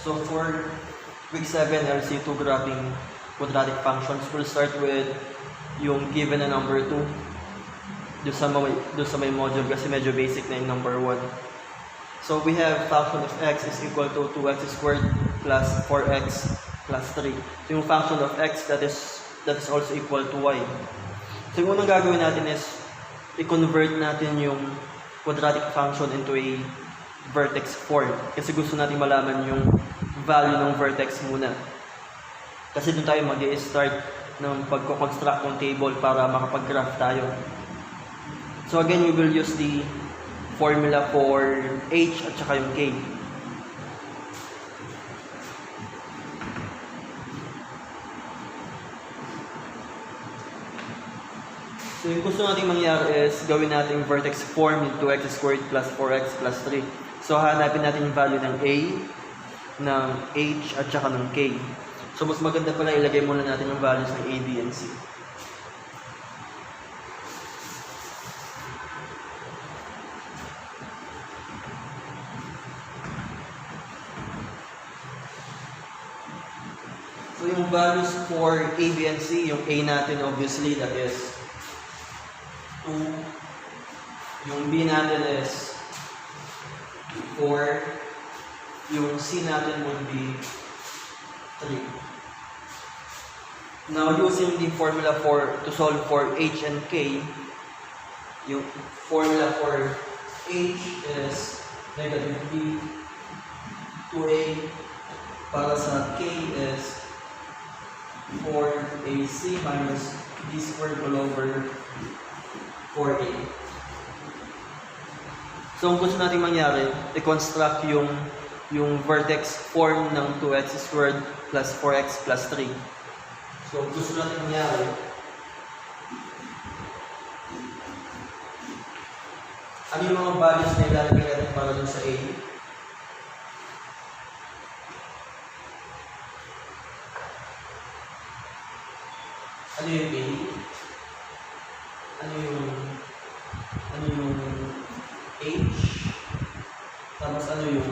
So for week 7 LC2 graphing quadratic functions, we'll start with yung given na number 2 doon sa may module kasi medyo basic na yung number 1. So we have function of x is equal to 2x squared plus 4x plus 3. So yung function of x that is also equal to y. So yung unang gagawin natin is i-convert natin yung quadratic function into a vertex form. Kasi gusto natin malaman yung value ng vertex muna. Kasi doon tayo mag-i-start ng pagko-construct ng table para makapag-graph tayo. So again, we will use the formula for h at saka yung k. So yung gusto natin mangyari is gawin natin vertex form yung 2x squared plus 4x plus 3. So hanapin natin yung value ng a, ng h at saka ng k. So mas maganda pala ilagay muna natin yung values ng a, b, and c. So yung values for a, b, and c, yung a natin obviously that is 2, yung b natin is 4, yung c natin would be 3. Now using the formula to solve for h and k, yung formula for h is negative b 2a, para sa k is 4ac minus b squared all over 4a. So, ang gusto natin mangyari, i-construct yung vertex form ng 2x squared plus 4x plus 3. So, gusto natin mangyari, ano yung mga values na ilalagay natin para dun sa a? Ano yung a? Ano yung h? Tapos ano yung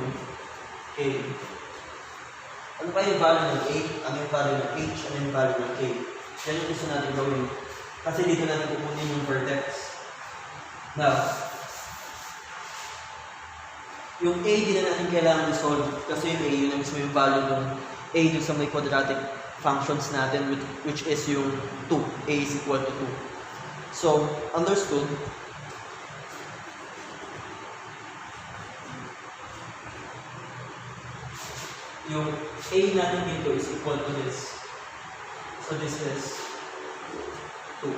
k? Ano pa yung value ng a? Ano yung value ng h? Ano yung value ng k? Yan yung gusto natin gawin. Kasi dito natin pupunin yung vertex. Now, yung a di na natin kailangan i-solve kasi yung a yun ang mismo yung value ng a dun sa may quadratic functions natin which is yung 2. A is equal to 2. So, understood. Yung a natin dito is equal to this. So, this is 2.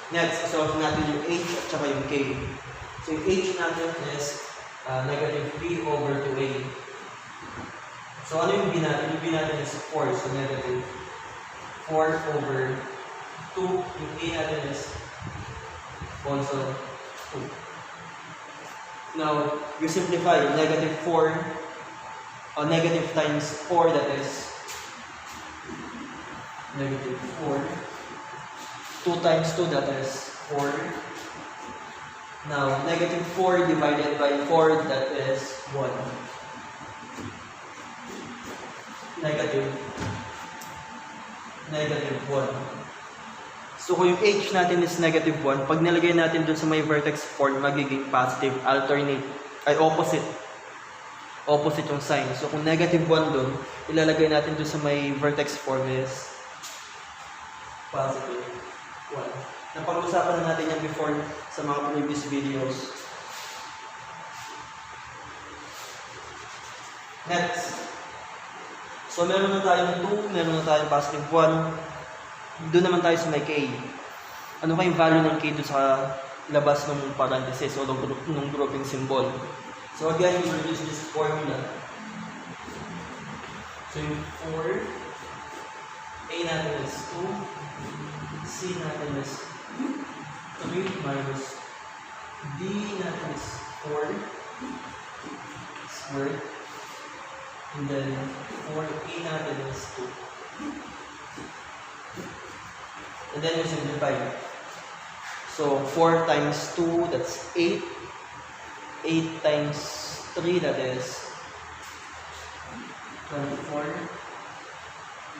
Next, solve natin yung h at saka yung k. So, yung h natin is negative b over 2a. So, ano yung b natin? Yung b natin is 4. So, negative 4 over 2. Yung a natin is also 2. Now, you simplify. Negative 4, negative times 4, that is negative 4. 2 times 2, that is 4. Now, negative 4 divided by 4, that is 1. Negative 1. So, kung yung h natin is negative 1, pag nilagay natin dun sa may vertex form, magiging positive, alternate, ay opposite. Opposite yung sign. So, kung negative 1 dun, ilalagay natin dun sa may vertex form is positive 1. Napag-usapan na natin yan before sa mga previous videos. Next. So, meron na tayong 2, meron na tayong positive 1. Doon naman tayo sa may k. Ano kayong value ng k doon sa labas ng parenthesis o ng grouping symbol? So, again, we will use this formula. So, yung 4, a natin is 2, c natin is 3 minus b natin is 4 squared. And then, 4a natin is 2. And then you simplify. So, 4 times 2, that's 8. 8 times 3, that is 24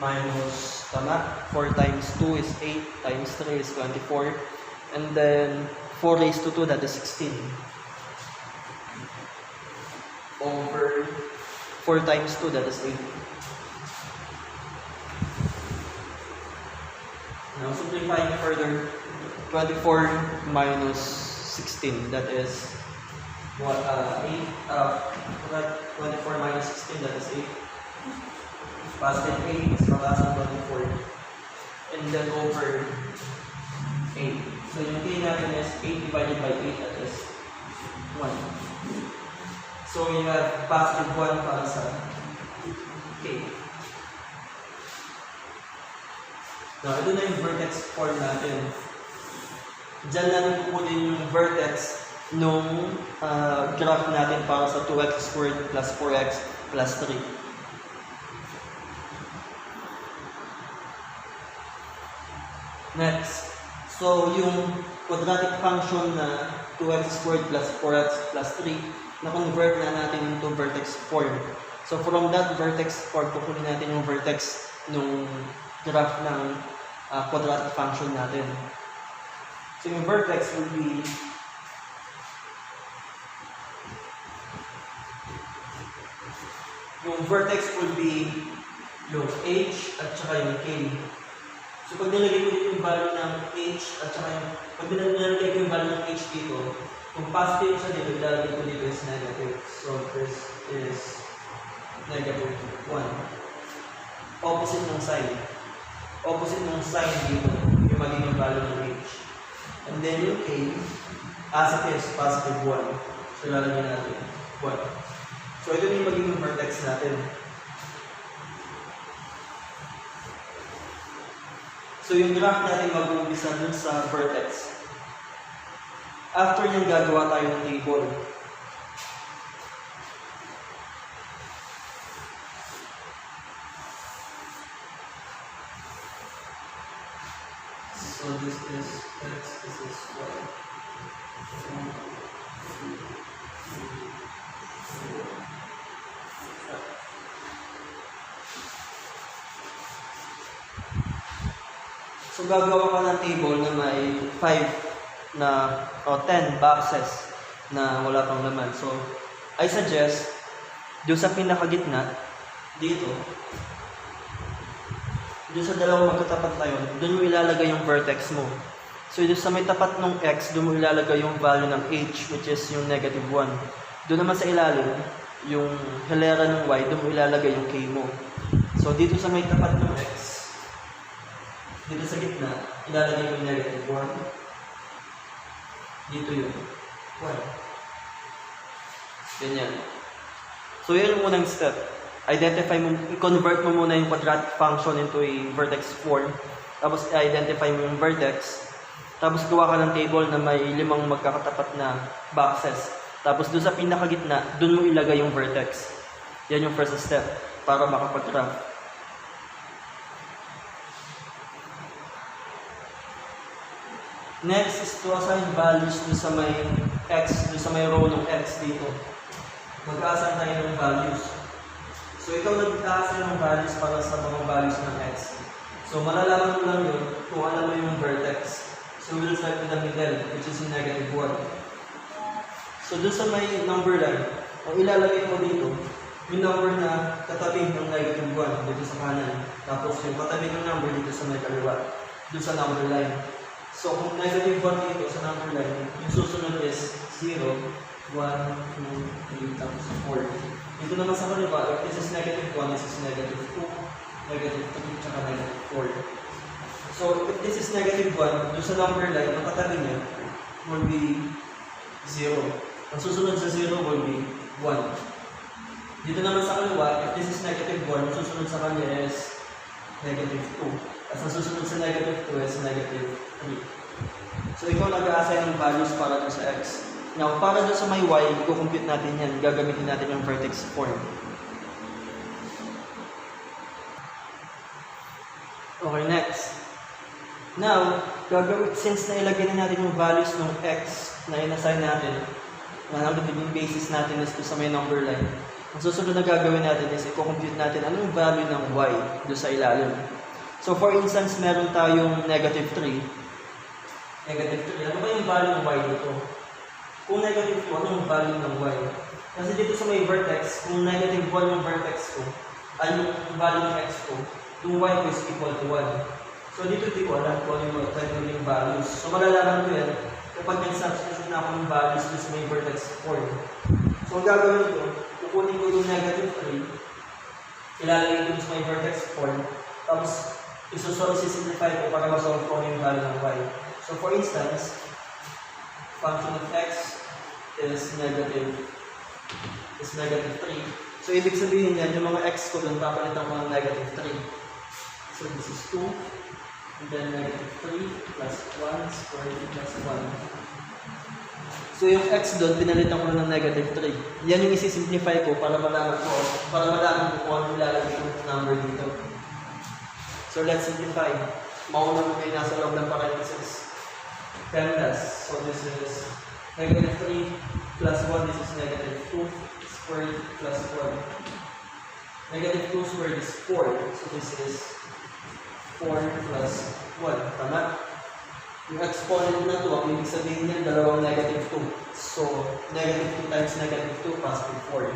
minus, tama, 4 times 2 is 8, times 3 is 24, and then 4 raised to 2, that is 16, over 4 times 2, that is 8. Now simplifying further, 24 minus 16, that is what, 24 minus 16, that is 8. Positive 8 is mataas ng 24. And then over 8. So yung k natin is 8 divided by 8, that is 1. So you have positive 1 para sa k. Now, ito na yung vertex form natin. Diyan natin kukunin yung vertex nung graph natin para sa 2x squared plus 4x plus 3. Next, so yung quadratic function na 2x squared plus 4x plus 3, na-convert na natin into vertex form. So from that vertex form, kukunin natin yung vertex nung graph ng quadratic function natin. So yung vertex will be yung h at saka yung k. So pag nilagay ko dito yung value ng h at saka pag nilagay ko yung value ng h dito, kung positive siya dito, ilalagay ko dito is negative. So this is negative 1. Opposite ng sign. Opposite ng sign dito, yung magiging value ng h. And then yung k, as it is, positive 1. So ilalagay natin 1. So ito yung magiging vertex natin. So yung graph natin mag-uumpisa dun sa vertex. After nyan gagawa tayo ng table. So this is x, this is y. So gagawa ka ng table na may 5 o 10 boxes na wala pang laman. So I suggest doon sa pinakagitna dito, doon sa dalawang magkatapat tayo, doon mo ilalagay yung vertex mo. So doon sa may tapat ng x, doon mo ilalagay yung value ng h, which is yung negative 1. Doon naman sa ilalim, yung hilera ng y, doon mo ilalagay yung k mo. So dito sa may tapat ng x, dito sa gitna, ilalagay ko yung negative 1. Dito yung 1. Ganyan. So yun yung unang step. I-convert mo muna yung quadratic function into a vertex form. Tapos i-identify mo yung vertex. Tapos gawa ka ng table na may 5 magkakatapat na boxes. Tapos doon sa pinakagitna, doon mo ilagay yung vertex. Yan yung first step para makapag-graph. Next is to assign values doon sa may x, doon sa may row ng x dito. Mag-assign tayo ng values. So ikaw nag-assign ng values para sa mga values ng x. So malalaman mo lang yun kung alam mo yung vertex. So we'll start with the middle, which is yung negative 1. So doon sa may number line, ang ilalagay mo dito, yung number na katabi ng negative 1 dito sa kanan. Tapos yung katabi ng number dito sa may kaliwa, doon sa number line. So kung negative 1 dito sa number line, yung susunod is 0, 1, 2, 3, tapos 4. Dito naman sa kaliwa, if this is negative 1, this is negative 2, negative 3, tsaka negative 4. So if this is negative 1, doon sa number line, ang katabi niya will be 0. Ang susunod sa 0 will be 1. Dito naman sa kaliwa, if this is negative 1, ang susunod sa kanya is negative 2. At ang susunod sa negative 2 is negative 3. So ikaw nag-a-assign ng values para doon sa x. Now, para doon sa may y, i-compute natin yan. Gagamitin natin yung vertex form. Okay, next. Now, since nailagay na natin yung values ng x na in-assign natin, na ang magiging basis natin is to sa may number line, ang susunod na gagawin natin is i-compute natin anong value ng y doon sa ilalim. So for instance, meron tayong negative 3. Negative 3. Ano ba yung value ng y dito? Kung negative 2, anong value ng y? Kasi dito sa may vertex, kung negative 1 yung vertex ko, ay yung value ng x ko, yung y ko is equal to 1. So dito hindi ko alam kung ano yung magiging values. So malalaman ko yan kapag nag-substitute na ako ng values dito sa may vertex 4. So ang gagawin ko, kukunin ko yung negative 3, ilalagay ko sa may vertex 4, tapos isi-simplify ko para ma-solve ko yung value ng y. So for instance, function of x is negative 3. So ibig sabihin yan, yung mga x ko doon, papalitan ko ng negative 3. So this is 2, and then negative 3 plus 1 squared plus 1. So yung x doon, pinalitan ko ng negative 3. Yan yung isi-simplify ko para malaman ko kung ano ilalagay ko ng number dito. So let's simplify. Mauna mo kayo nasa loob ng parenthesis. Pendas. So this is negative 3 plus 1, this is negative 2 squared plus 1. Negative 2 squared is 4. So this is 4 plus 1. Tama? Yung exponent na 2, ang ibig sabihin niya, dalawang negative 2. So, negative 2 times negative 2, positive 4.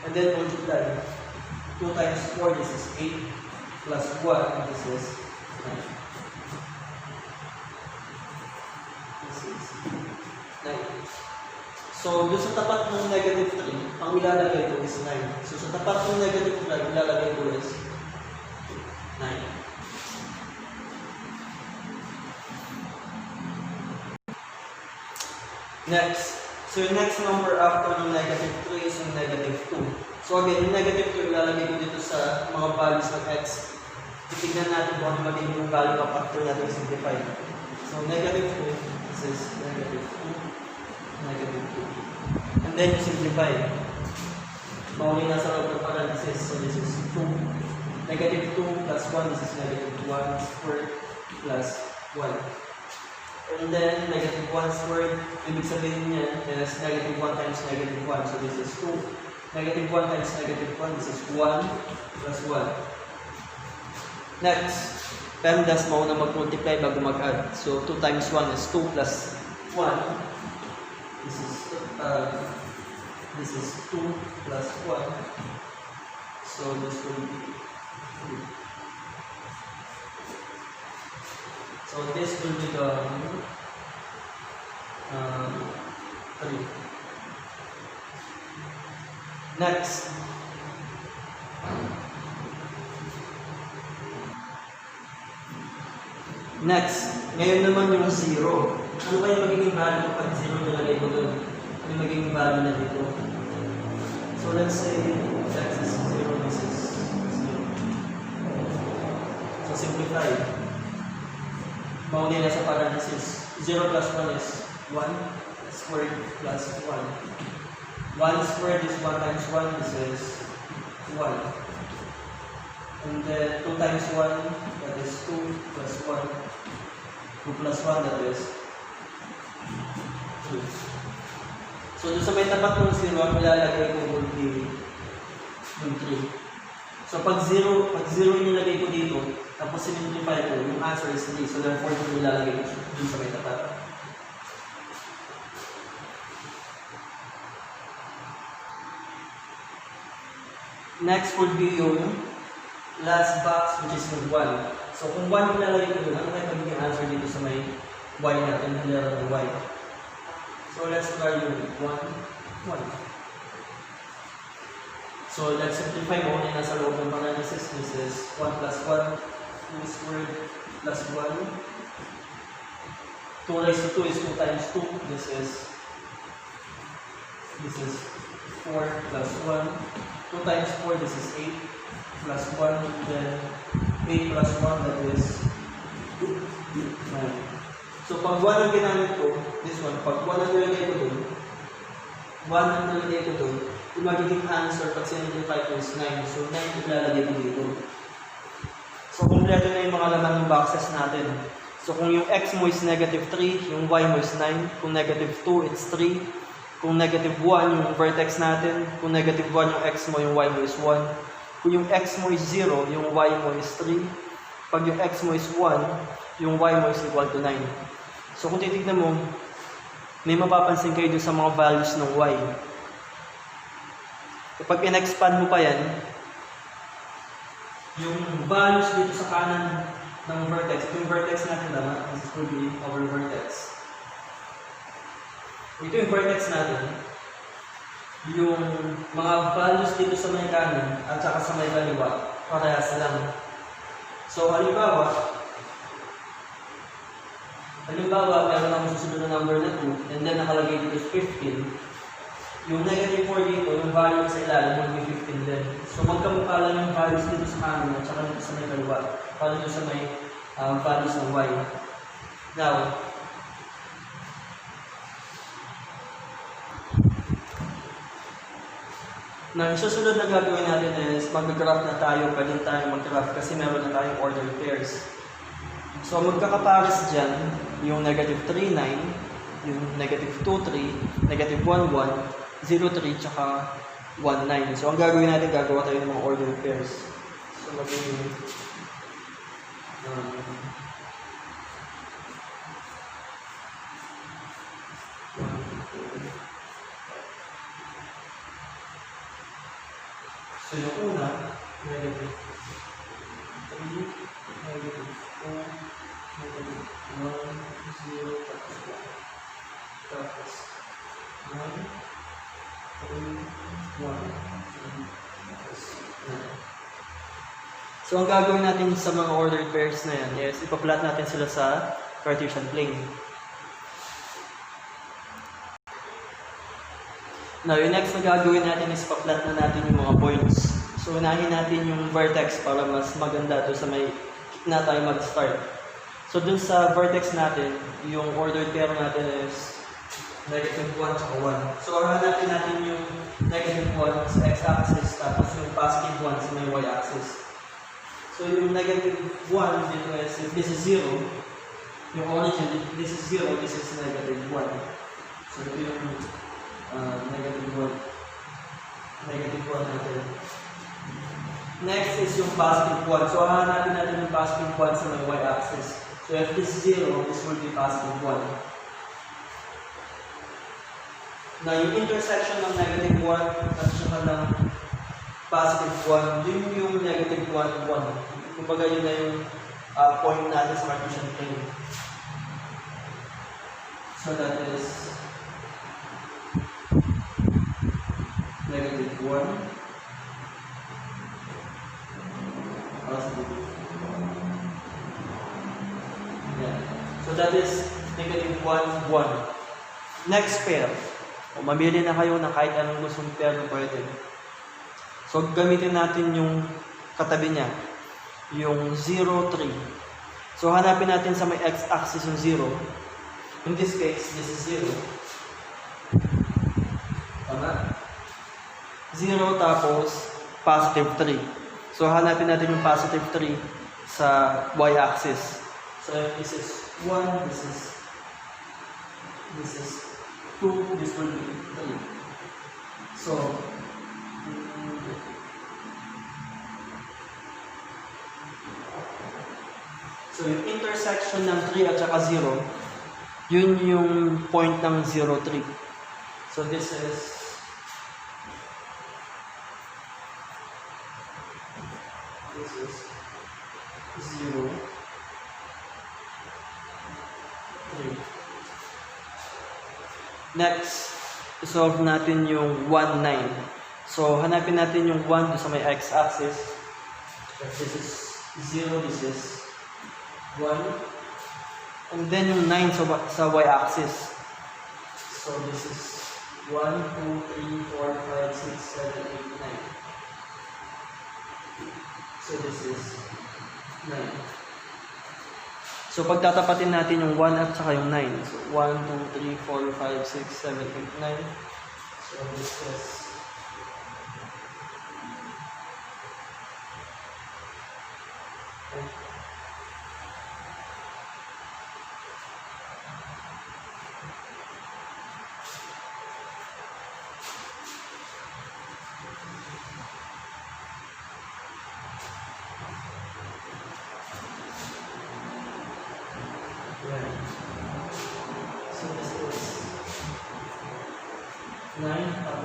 And then, multiply. 2 times 4, this is 8. Plus 1, this is 9. This is 9. So, doon sa tapat ng negative 3, ang ilalagay ko is 9. So, sa tapat ng negative 3, ang ilalagay ko is 9. Next. So, yung next number after ng negative 3 is yung negative 2. So, again, yung negative 2, ilalagay ko dito sa mga values ng x. Titignan natin kung ano magiging yung value of after natin simplify. So, negative 2, this is negative 2, negative 2. And then, you simplify. Mauli na sa loob ng parenthesis. So, this is 2. Negative 2 plus 1, this is negative 1 squared plus 1. And then, negative 1 squared, ibig sabihin niya is negative 1 times negative 1. So, this is 2. Negative 1 times negative 1, this is 1 plus 1. Next, PEMDAS mauna mag-multiply bago mag-add. So, 2 times 1 is 2 plus 1. This is 2 plus 1. So, this will be 2. So, this will become 3. Next. Ngayon naman yung 0. Ano ba yung magiging value kapag 0 nilagay ko doon? Ano yung magiging value na dito? So, let's say x is 0, this is 0. So, simplify. Mauli na sa parenthesis. 0 plus 1 is 1 squared plus 1. 1 squared is 1 times 1, this is 1. And then 2 times 1, that is 2 plus 1. 2 plus 1, that is 2. So, doon sa may tapat ng 0, ang ilalagay ko will be yung 3. So, pag 0 yung nilagay ko dito, tapos simplify ko, yung answer is 3. So, therefore, yung ilalagay ko dun sa may tapat. Next would be yung last box, which is yung 1. So, kung 1 yung ilalagay ko dun, ano kayo magiging answer dito sa may y natin, halera ng y. So, let's try yung 1, 1. So, let's simplify mo. Una nasa loob ng parenthesis. This is 1 plus 1, 2 squared plus 1. 2 raised to 2 is 2 times 2. This is 4 plus 1. 2 times 4, this is 8 plus 1. Then 8 plus 1, that is 9. So, pag 1 ang ginamit ko, this one, pag 1 ang nilagay ko dun, 1 ang nilagay ko dun, yung magiging answer pag simplify ko is 9. So, 9 yung ilalagay ko dito. So, kompleto na yung mga laman ng boxes natin. So, kung yung x mo is negative 3, yung y mo is 9. Kung negative 2, it's 3. Kung negative 1 yung vertex natin, kung negative 1 yung x mo, yung y mo is 1. Kung yung x mo is 0, yung y mo is 3. Pag yung x mo is 1, yung y mo is equal to 9. So kung titignan mo, may mapapansin kayo dun sa mga values ng y. Kapag in-expand mo pa yan, yung values dito sa kanan ng vertex, yung vertex natin naman, this will be our vertex. Ito yung vertex natin, yung mga values dito sa may kanan at saka sa may kaliwa, parehas lang. So, halimbawa, meron akong susunod na number na 2, and then nakalagay dito is 15. Yung negative 4 dito, yung value sa ilalim, will be 15 din. So, magkamukha lang yung values dito sa kanan at saka dito sa may kaliwa, para dito sa may values ng y. Now, yung susunod na gagawin natin is mag-graph na tayo, pwede tayo mag-graph kasi meron na tayong ordered pairs. So, magkakapares dyan, yung negative 3, 9, yung negative 2, 3, negative 1, 1, 0, 3, tsaka 1, 9. So, ang gagawin natin, gagawa tayo ng mga ordered pairs. So, magiging so, yung una, negative 3, negative 4, negative 1, 0, tapos 1. Tapos 9, 3, 1, tapos 9. So, ang gagawin natin sa mga ordered pairs na yan is ipa-plot natin sila sa Cartesian plane. Now, yung next na gagawin natin is pa-plot na natin yung mga points. So, unahin natin yung vertex para mas maganda doon sa may na tayo mag-start. So, dun sa vertex natin, yung ordered pair natin is negative 1 at 1. So, hanapin natin yung negative 1 sa x-axis tapos yung positive 1 sa may y-axis. So, yung negative 1 dito is, if this is 0, yung origin, if this is 0, this is negative 1. So, ito yung negative 1 natin. Next is yung positive 1. So, hahanapin natin yung positive 1 sa may y-axis. So, if this is 0, this will be positive 1. Now, yung intersection ng negative 1 at saka ng positive 1, yun yung negative 1, 1. Kumbaga yun na yung point natin sa Cartesian plane. So, that is negative 1, positive 1. Yeah. So that is negative 1, 1. Next pair. O mamili na kayo na kahit anong gustong pair na pwede. So gamitin natin yung katabi niya. Yung 0, 3. So hanapin natin sa may x-axis yung 0. In this case, this is 0. Tama? 0 tapos positive 3. So, hanapin natin yung positive 3 sa y-axis. So, if this is 1, this is 2, this will be 3. So, yung intersection ng 3 at saka 0, yun yung point ng 0, 3. So, this is 0, 3. Next, solve natin yung 1, 9. So, hanapin natin yung 1 sa may x-axis. This is 0, this is 1. And then yung 9 sa y-axis. So, this is 1, 2, 3, 4, 5, 6, 7, 8, 9. So, this is 9. So, pagtatapatin natin yung 1 at saka yung 9. So, 1, 2, 3, 4, 5, 6, 7, 8, 9. So, this is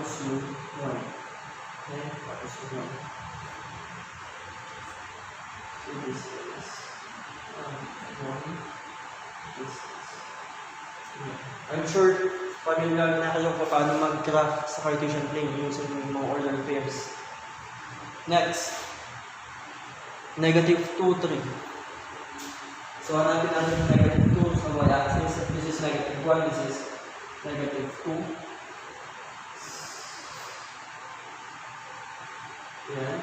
tapos yung 1. Okay, tapos yung 1. So this is 1. This is 1. I'm sure familiar na kayo kung paano mag-graph sa Cartesian plane using mga ordered pairs. Next, negative 2, 3. So hanapin natin yung negative 2 sa y-axis. This is negative 1, this is negative 2. Yan.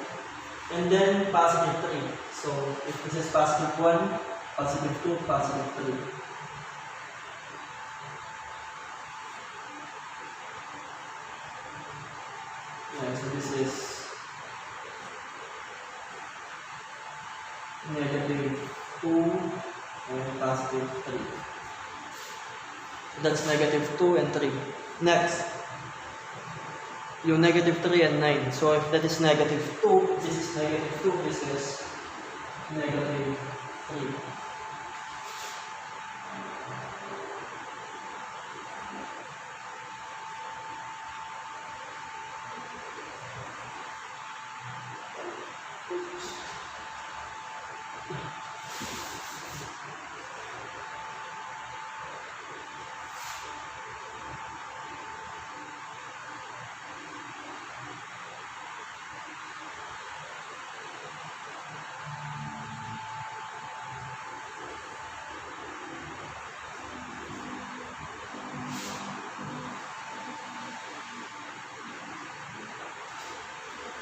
And then positive 3. So if this is positive 1, positive 2, positive 3. Yeah, so this is negative 2 and positive 3. So that's negative 2 and 3. Next, yung negative 3 and 9. So if that is negative 2, this is negative 2, this is negative 3.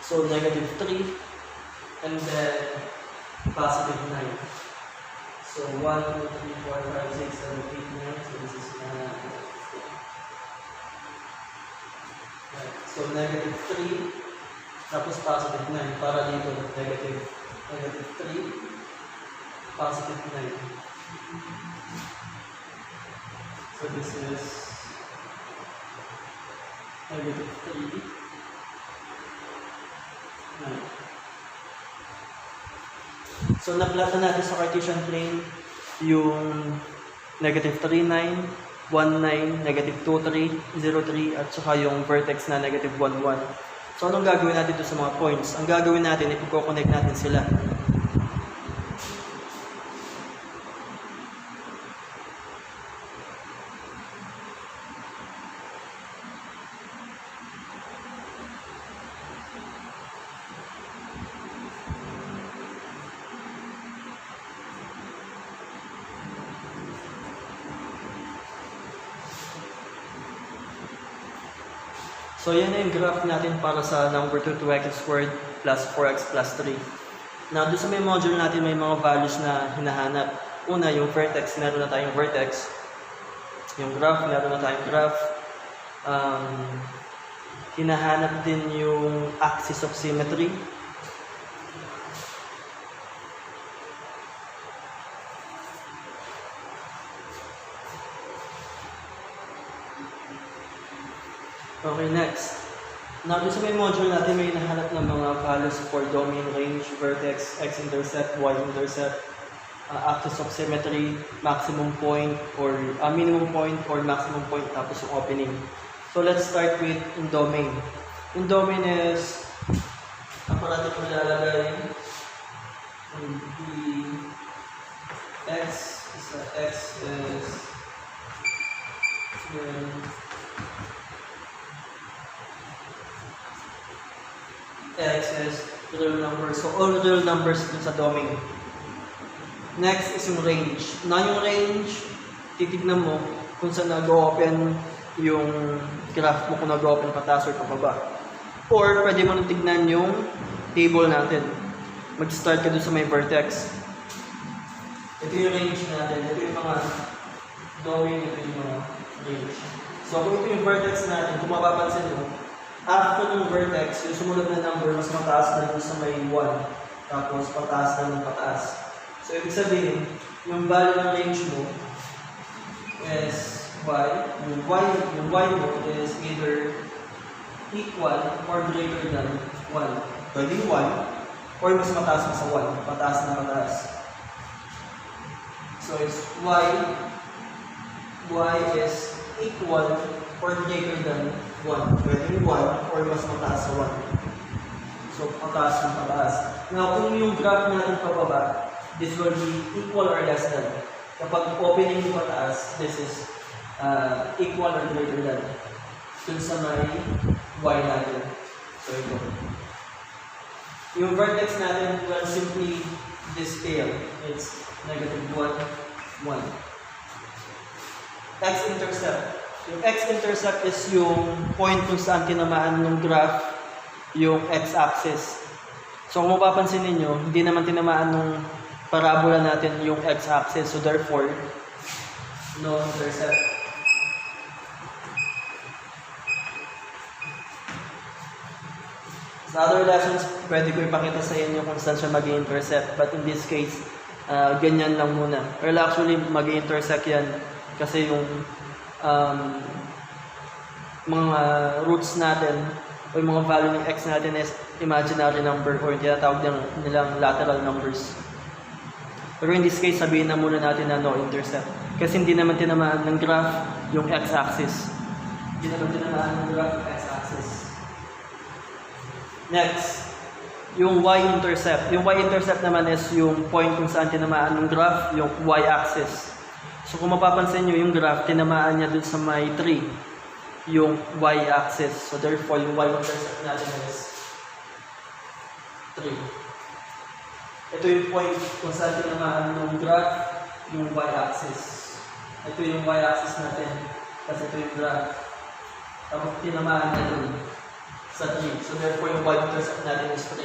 So negative 3 and then positive 9. So 1, 2, 3, 4, 5, 6, 7, 8, 9. So this is 9. Right. So negative 3 tapos positive 9 para dito negative 3 positive 9. So this is negative 3. So, naplata natin sa Cartesian plane yung negative 3, 9, 1, 9, negative 2, 3, 0, 3, at saka yung vertex na negative 1, 1. So, anong gagawin natin dito sa mga points? Ang gagawin natin, ipag-connect natin sila. So, yan na yung graph natin para sa number 2, 2x squared plus 4x plus 3. Now, doon sa may module natin, may mga values na hinahanap. Una, yung vertex, meron na tayong vertex. Yung graph, meron na tayong graph. Hinahanap din yung axis of symmetry. Okay, next. Now, doon sa may module natin, may hinahanap ng mga values for domain, range, vertex, x-intercept, y-intercept, axis of symmetry, maximum point, or minimum point, or maximum point, tapos yung opening. So, let's start with yung domain. Yung domain is, ang parating ko nilalagay, x is x is real numbers. So, all real numbers dun sa domain. Next is yung range. Na yung range, titignan mo kung saan nag-open yung graph mo, kung nag-open pataas or pababa. Or, pwede mo tignan yung table natin. Mag-start ka dun sa may vertex. Ito yung range natin. Ito yung mga domain, ito yung mga range. So, kung ito yung vertex natin, kung mapapansin mo, after ng vertex, yung sumunod na number, mas mataas na dun sa may 1. Tapos, pataas na ng pataas. So, ibig sabihin, yung value ng range mo is y. Yung y mo is either equal or greater than 1. Pwede 1, or mas mataas na sa 1. Pataas na pataas. So, it's y is equal or greater than 1. Pwedeng 1 or mas mataas sa 1. So, pataas ng pataas. Now, kung yung graph natin pababa, this will be equal or less than. Kapag opening yung pataas, this is equal or greater than. Dun sa may y natin. So, ito. Yung vertex natin will simply this scale. It's negative 1, 1. X-intercept. Yung x-intercept is yung point kung saan tinamaan ng graph yung x-axis. So kung mapapansin ninyo, hindi naman tinamaan ng parabola natin yung x-axis. So therefore, no intercept. Sa other lessons, pwede ko ipakita sa inyo kung saan siya mag-intercept. But in this case, ganyan lang muna. Well, actually, mag-intersect yan kasi yung mga roots natin o yung mga value ng x natin is imaginary number or yung tinatawag nilang lateral numbers. Pero in this case, sabihin na muna natin na no intercept. Kasi hindi naman tinamaan ng graph yung x-axis. Hindi naman tinamaan ng graph yung x-axis. Next, yung y-intercept. Yung y-intercept naman is yung point kung saan tinamaan ng graph, yung y-axis. So kung mapapansin nyo, yung graph, tinamaan niya dun sa may 3, yung y-axis. So therefore, yung y-intercept natin is 3. Ito yung point kung saan tinamaan ng graph, yung y-axis. Ito yung y-axis natin, kasi ito yung graph. Tapos tinamaan niya dun sa 3. So therefore, yung y-intercept natin is 3.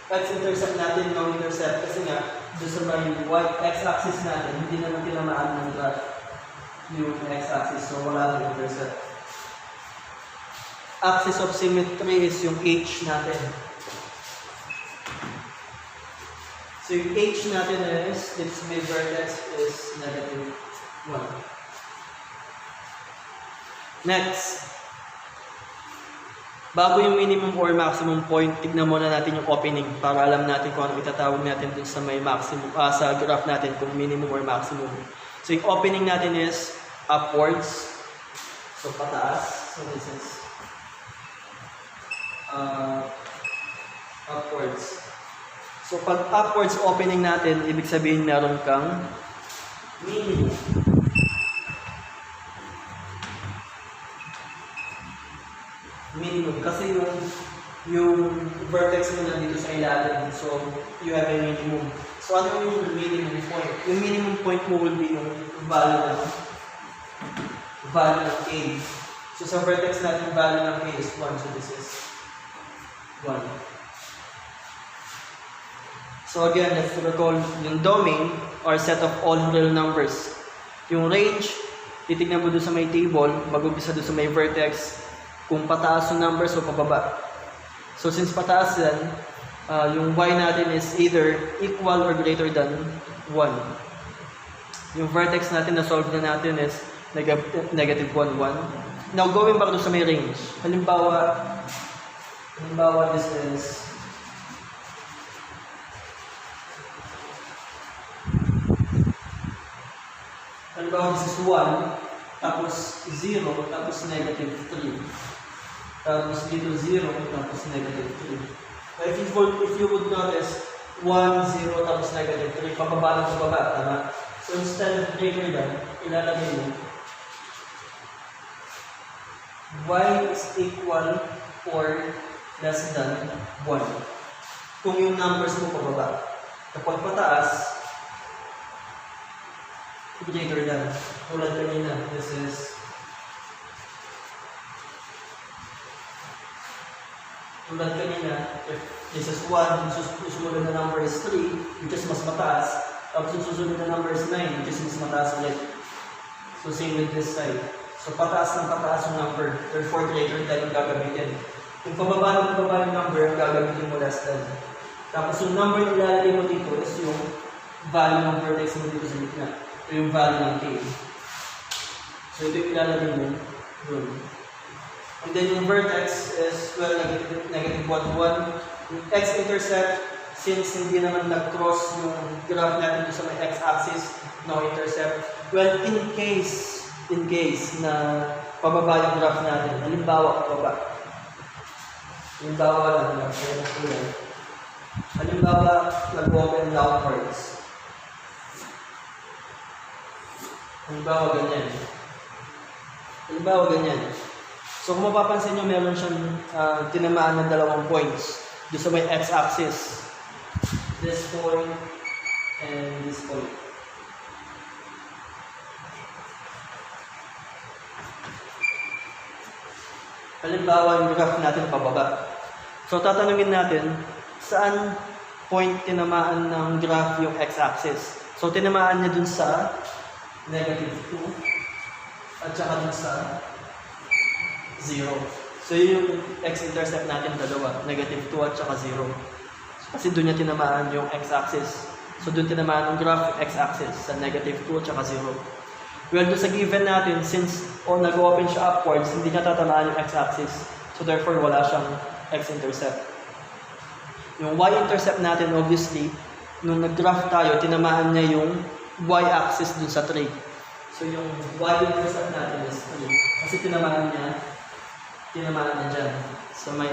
X-intercept natin, no-intercept, kasi nga, doon sa may x-axis natin, hindi naman tinamaan ng graph yung x-axis, so wala nang intercept. Axis of symmetry is yung h natin. So yung h natin is, its may vertex is negative 1. Next, bago yung minimum or maximum point, tignan muna natin yung opening para alam natin kung ano itatawag natin dun sa may maximum, sa graph natin kung minimum or maximum. So yung opening natin is upwards. So pataas. So this is upwards. So pag upwards opening natin, ibig sabihin meron kang minimum. Minimum kasi yung vertex mo nandito sa ilalim, so you have a minimum. So ano yung minimum point? Yung minimum point mo will be yung value ng A. So sa vertex natin, value ng A is 1, so this is 1. So again, let's recall yung domain or set of all real numbers. Yung range, titignan mo doon sa may table, mag-umpisa doon sa may vertex, kung pataas yung numbers o pababa. So since pataas yan, yung y natin is either equal or greater than 1. Yung vertex natin na solve na natin is negative 1, 1. Now going back to sa may range. Halimbawa this is this is 1, tapos 0, tapos negative 3. Tapos dito 0, tapos negative 3. If you would notice, 1, 0, tapos negative 3, pababa ng pababa, tama? So instead of greater than, ilalagay mo, y is equal or less than 1. Kung yung numbers mo pababa. Kapag pataas, greater than. Tulad kanina, this is if this is 1, susunod na number is 3, which is mas mataas. Tapos susunod na number is 9, which is mas mataas ulit. So same with this side. So pataas ng pataas yung number, therefore greater than yung gagamitin. Kung pababa yung number, ang gagamitin mo less than. Tapos yung number na ilalagay mo dito is yung value ng vertex mo dito sa gitna. Ito yung value ng k. So ito yung ilalagay mo dun. And then yung vertex is, well, negative 1, 1. Yung x-intercept, since hindi naman nag-cross yung graph natin sa may x-axis, no intercept. Well, in case na pababa yung graph natin. Halimbawa, pababa. Halimbawa lang, halimbawa, nag-open downwards. Halimbawa, ganyan. Halimbawa, ganyan. So, kung mapapansin nyo, meron siyang tinamaan ng 2 points. Doon sa may x-axis. This point and this point. Halimbawa, yung graph natin pababa. So, tatanungin natin, saan point tinamaan ng graph yung x-axis? So, tinamaan niya dun sa negative 2 at saka dun sa 0. So, yung x-intercept natin dalawa, negative 2 at saka 0. Kasi dun niya tinamaan yung x-axis. So, dun tinamaan ng graph yung x-axis sa negative 2 at saka 0. Well, doon sa given natin, since nag-open siya upwards, hindi niya tatamaan yung x-axis. So, therefore, wala siyang x-intercept. Yung y-intercept natin, obviously, nung nag-graph tayo, tinamaan niya yung y-axis dun sa 3. So, yung y-intercept natin is 3. Kasi tinamaan niya dyan. So, may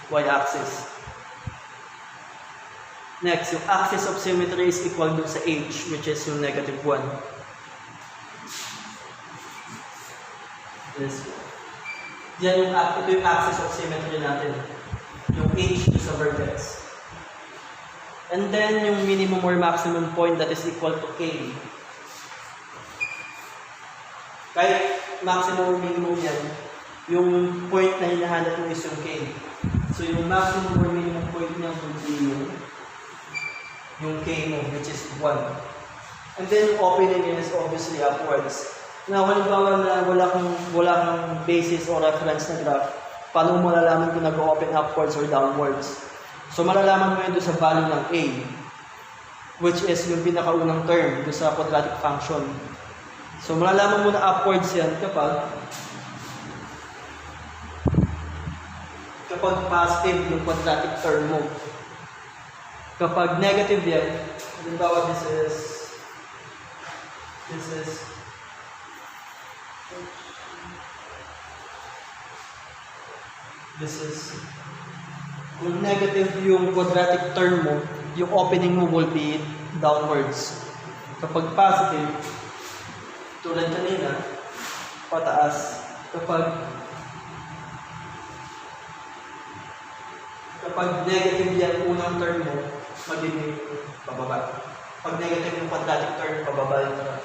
y-axis. Next, yung axis of symmetry is equal dun sa h, which is yung negative 1. This one. Ito yung axis of symmetry natin. Yung h sa vertex. And then, yung minimum or maximum point that is equal to k. Kahit maximum or minimum yan, yung point na hinahanap mo is yung k. So, yung maximum or minimum point niya would be yung k mo, which is 1. And then, yung opening is obviously upwards. Now, halimbawa na wala kang basis o reference na graph, paano mo malalaman kung nag-open upwards or downwards? So, malalaman mo yun doon sa value ng a, which is yung pinakaunang term doon sa quadratic function. So, malalaman mo na upwards yan kapag positive yung quadratic term mo. Kapag negative yan, halimbawa this is kung negative yung quadratic term mo, yung opening mo will be downwards. Kapag positive, tulad kanina, pataas. Kapag negative yan unang term mo, magiging pababa. Pag negative yung quadratic term, pababa yung graph.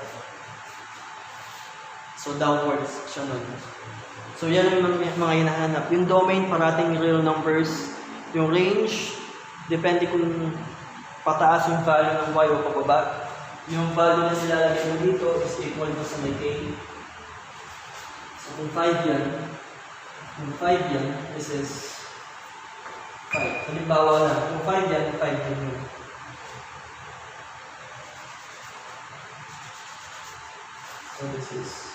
So, downwards siya nun. So, yan ang mga hinahanap. Yung domain, parating real numbers. Yung range, depende kung pataas yung value ng y o pababa. Yung value na nilalagay mo dito is equal to sa may k. So, kung 5 yan, this is 5. Halimbawa na, kung 5 yan, 5 yan yun. So, this is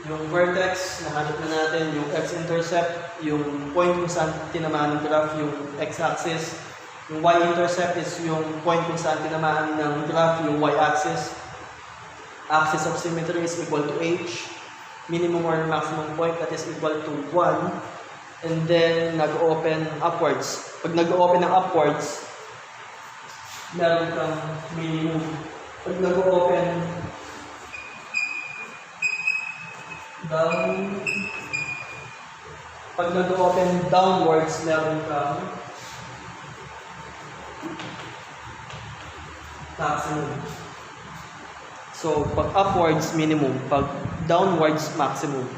yung vertex, nahanap na natin, yung x-intercept, yung point kung saan tinamaan ng graph, yung x-axis. Yung y-intercept is yung point kung saan tinamaan ng graph, yung y-axis. Axis of symmetry is equal to h. Minimum or maximum point that is equal to 1. And then, nag-open upwards. Pag nag-open ng upwards, meron kang minimum. Pag nag-open pag nag-open downwards, meron kang maximum. So, pag upwards, minimum. Pag downwards, maximum.